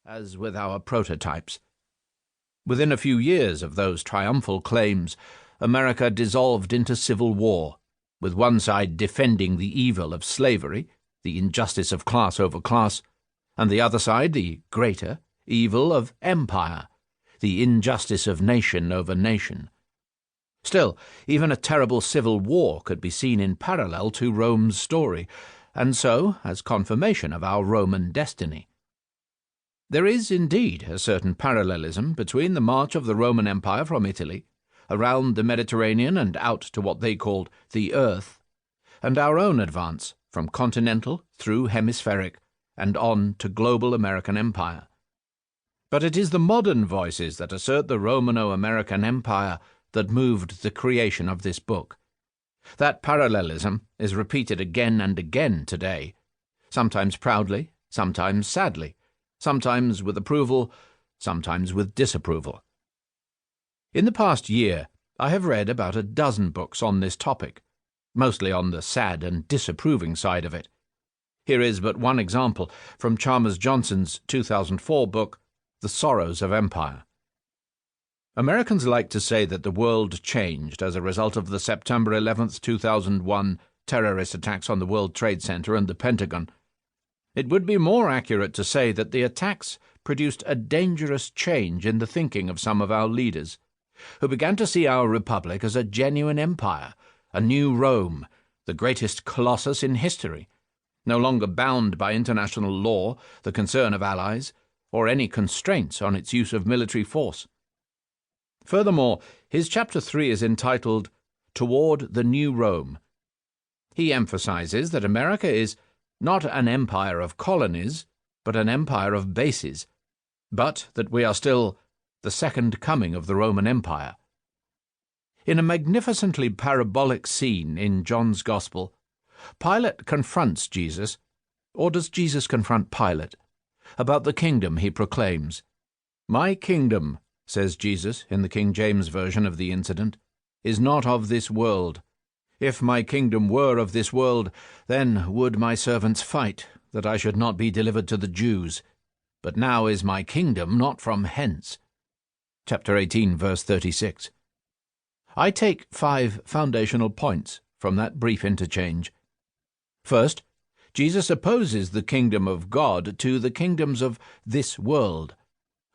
as with our prototypes. Within a few years of those triumphal claims, America dissolved into civil war, with one side defending the evil of slavery, the injustice of class over class, and the other side the greater evil of empire, the injustice of nation over nation. Still, even a terrible civil war could be seen in parallel to Rome's story, and so as confirmation of our Roman destiny. There is indeed a certain parallelism between the march of the Roman Empire from Italy, around the Mediterranean and out to what they called the earth, and our own advance from continental through hemispheric and on to global American empire. But it is the modern voices that assert the Romano-American Empire that moved the creation of this book. That parallelism is repeated again and again today, sometimes proudly, sometimes sadly, sometimes with approval, sometimes with disapproval. In the past year, I have read about a dozen books on this topic, mostly on the sad and disapproving side of it. Here is but one example from Chalmers Johnson's 2004 book, The Sorrows of Empire. Americans like to say that the world changed as a result of the September 11th, 2001 terrorist attacks on the World Trade Center and the Pentagon. It would be more accurate to say that the attacks produced a dangerous change in the thinking of some of our leaders, who began to see our republic as a genuine empire, a new Rome, the greatest colossus in history, no longer bound by international law, the concern of allies, or any constraints on its use of military force. Furthermore, his chapter 3 is entitled Toward the New Rome. He emphasizes that America is not an empire of colonies, but an empire of bases, but that we are still the second coming of the Roman Empire. In a magnificently parabolic scene in John's Gospel, Pilate confronts Jesus, or does Jesus confront Pilate, about the kingdom he proclaims. "My kingdom," says Jesus in the King James version of the incident, "is not of this world. If my kingdom were of this world, then would my servants fight, that I should not be delivered to the Jews. But now is my kingdom not from hence." Chapter 18, verse 36. I take 5 foundational points from that brief interchange. First, Jesus opposes the kingdom of God to the kingdoms of this world.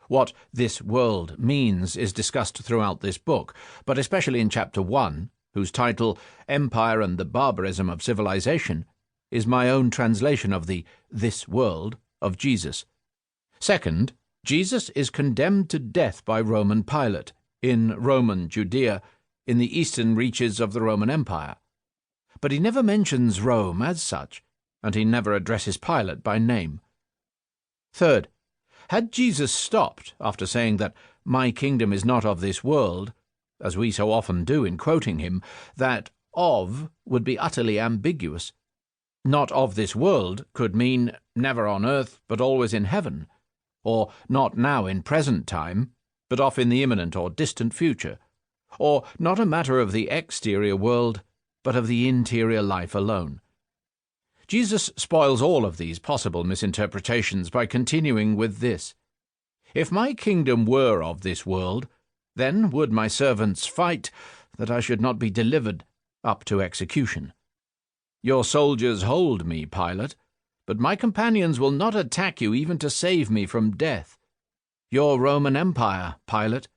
What this world means is discussed throughout this book, but especially in chapter 1, whose title, Empire and the Barbarism of Civilization, is my own translation of the this world of Jesus. Second, Jesus is condemned to death by Roman Pilate, in Roman Judea, in the eastern reaches of the Roman Empire. But he never mentions Rome as such, and he never addresses Pilate by name. Third, had Jesus stopped after saying that my kingdom is not of this world, as we so often do in quoting him, that of would be utterly ambiguous. Not of this world could mean never on earth, but always in heaven, or not now in present time, but off in the imminent or distant future, or not a matter of the exterior world, but of the interior life alone. Jesus spoils all of these possible misinterpretations by continuing with this: "If my kingdom were of this world, then would my servants fight, that I should not be delivered up to execution. Your soldiers hold me, Pilate, but my companions will not attack you even to save me from death. Your Roman Empire, Pilate,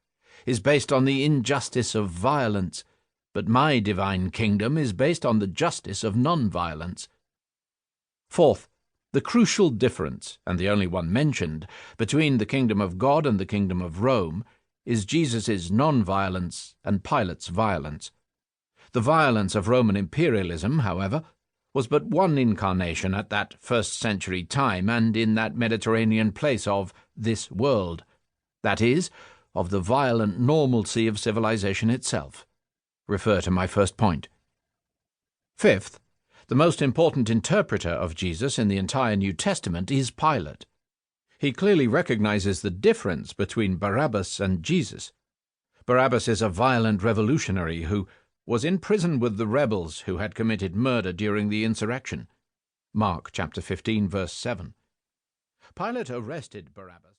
is based on the injustice of violence, but my divine kingdom is based on the justice of non-violence." Fourth, the crucial difference, and the only one mentioned, between the kingdom of God and the kingdom of Rome is Jesus' non-violence and Pilate's violence. The violence of Roman imperialism, however, was but one incarnation at that first-century time and in that Mediterranean place of this world, that is, of the violent normalcy of civilization itself. Refer to my first point. Fifth, the most important interpreter of Jesus in the entire New Testament is Pilate. He clearly recognizes the difference between Barabbas and Jesus. Barabbas is a violent revolutionary who was in prison with the rebels who had committed murder during the insurrection. Mark chapter 15, verse 7. Pilate arrested Barabbas.